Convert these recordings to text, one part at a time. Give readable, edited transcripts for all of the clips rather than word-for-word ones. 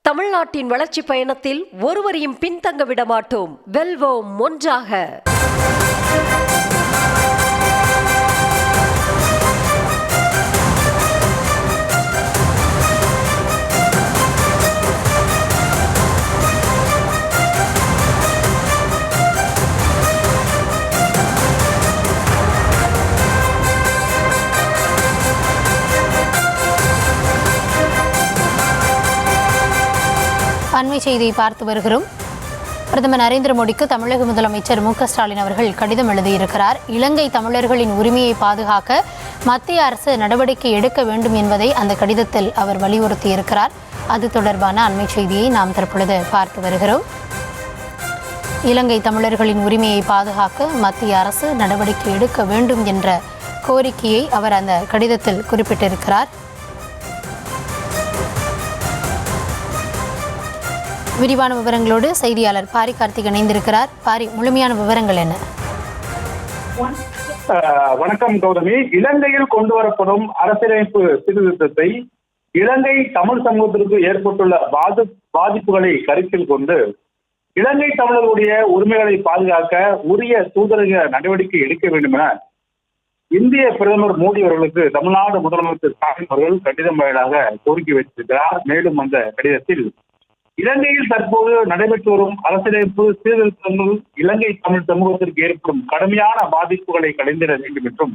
தமிழ்நாட்டின் வளர்ச்சி பயணத்தில் ஒருவரையும் பின்தங்க விட மாட்டோம். வெல்வோம் ஒன்றாக. அண்மை செய்தியை பார்த்து வருகிறோம். பிரதமர் நரேந்திர மோடிக்கு தமிழக முதலமைச்சர் மு.க.ஸ்டாலின் அவர்கள் கடிதம் எழுதியிருக்கிறார். இலங்கை தமிழர்களின் உரிமையை பாதுகாக்க மத்திய அரசு நடவடிக்கை எடுக்க வேண்டும் என்பதை அந்த கடிதத்தில் அவர் வலியுறுத்தியிருக்கிறார். அது தொடர்பான அண்மை செய்தியை நாம் தற்பொழுது பார்த்து வருகிறோம். இலங்கை தமிழர்களின் உரிமையை பாதுகாக்க மத்திய அரசு நடவடிக்கை எடுக்க வேண்டும் என்ற கோரிக்கையை அவர் அந்த கடிதத்தில் குறிப்பிட்டிருக்கிறார். விரிவான விவரங்களோடு செய்தியாளர் பாரி கார்த்திக் இணைந்திருக்கிறார். பாரி, முழுமையான விவரங்கள் என்ன? வணக்கம் கௌதமி. இலங்கையில் கொண்டு வரப்படும் அரசியலமைப்பு சீர்திருத்தத்தை இலங்கை தமிழ் சமூகத்திற்கு ஏற்பட்டுள்ள பாதிப்புகளை கருத்தில் கொண்டு இலங்கை தமிழர்களுடைய உரிமைகளை பாதுகாக்க உரிய தூதரக நடவடிக்கை எடுக்க வேண்டும் என இந்திய பிரதமர் மோடி அவர்களுக்கு தமிழ்நாடு முதலமைச்சர் ஸ்டாலின் அவர்கள் கடிதம் வாயிலாக கோரிக்கை வைத்திருக்கிறார். மேலும் அந்த கடிதத்தில் இலங்கையில் தற்போது நடைபெற்று வரும் அரசியலமைப்பு சீர்திருத்தங்கள் இலங்கை தமிழ் சமூகத்திற்கு ஏற்படும் கடுமையான பாதிப்புகளை களைந்திட வேண்டும் என்றும்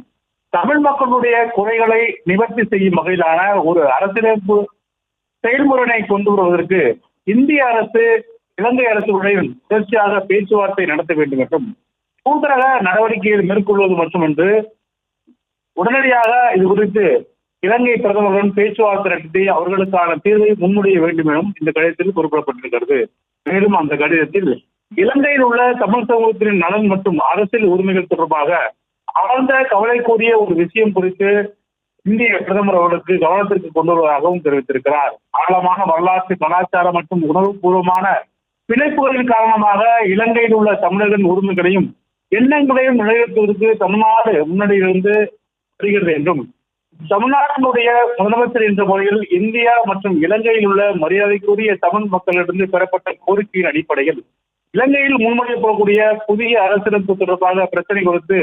தமிழ் மக்களுடைய குறைகளை நிவர்த்தி செய்யும் வகையிலான ஒரு அரசியலமைப்பு செயல்முறையை கொண்டு வருவதற்கு இந்திய அரசு இலங்கை அரசுடன் தொடர்ச்சியாக பேச்சுவார்த்தை நடத்த வேண்டும் என்றும் தூதரக நடவடிக்கைகள் மேற்கொள்வது மட்டுமன்று உடனடியாக இது குறித்து இலங்கை பிரதமருடன் பேச்சுவார்த்தை நடத்தி அவர்களுக்கான தீர்வை முன்மொழிய வேண்டும் எனவும் இந்த கடிதத்தில் குறிப்பிடப்பட்டிருக்கிறது. மேலும் அந்த கடிதத்தில் இலங்கையில் உள்ள தமிழ் சமூகத்தின் நலன் மற்றும் அரசியல் உரிமைகள் தொடர்பாக ஆழ்ந்த கவலைக்குரிய ஒரு விஷயம் குறித்து இந்திய பிரதமர் அவர்களுக்கு கவனத்திற்கு கொண்டு வருவதாகவும் தெரிவித்திருக்கிறார். ஆழமான வரலாற்று, கலாச்சார மற்றும் உணர்வுபூர்வமான பிணைப்புகளின் காரணமாக இலங்கையில் உள்ள தமிழர்களின் உரிமைகளையும் எண்ணங்களையும் நிறைவேற்றுவதற்கு தமிழ்நாடு முன்னணியிலிருந்து வருகிறது என்றும் தமிழ்நாட்டினுடைய முதலமைச்சர் என்ற முறையில் இந்தியா மற்றும் இலங்கையில் உள்ள மரியாதைக்குரிய தமிழ் மக்களிடமிருந்து பெறப்பட்ட கோரிக்கையின் அடிப்படையில் இலங்கையில் முன்மொழியப்படக்கூடிய புதிய அரசியலமைப்பு தொடர்பாக பிரச்சனை குறித்து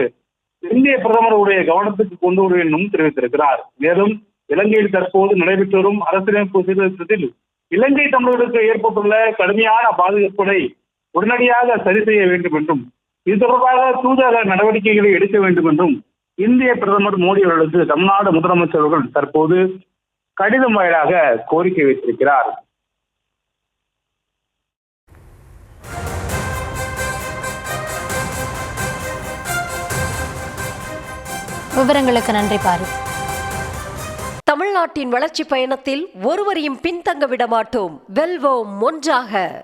இந்திய பிரதமருடைய கவனத்துக்கு கொண்டு வரும் என்றும் தெரிவித்திருக்கிறார். மேலும் இலங்கையில் தற்போது நடைபெற்று வரும் அரசியலமைப்பு சீர்திருத்தத்தில் இலங்கை தமிழர்களுக்கு ஏற்பட்டுள்ள கடுமையான பாதிப்புகளை உடனடியாக சரி செய்ய வேண்டும் என்றும் இது தொடர்பாக தூதரக நடவடிக்கைகளை எடுக்க வேண்டும் என்றும் இந்திய பிரதமர் மோடி அவர்களுக்கு தமிழ்நாடு முதலமைச்சர் அவர்கள் தற்போது கடிதம் வாயிலாக கோரிக்கை வைத்திருக்கிறார். விவரங்களுக்கு நன்றி பாரி. தமிழ்நாட்டின் வளர்ச்சி பயணத்தில் ஒருவரையும் பின்தங்க விட மாட்டோம். வெல்வோம் ஒன்றாக.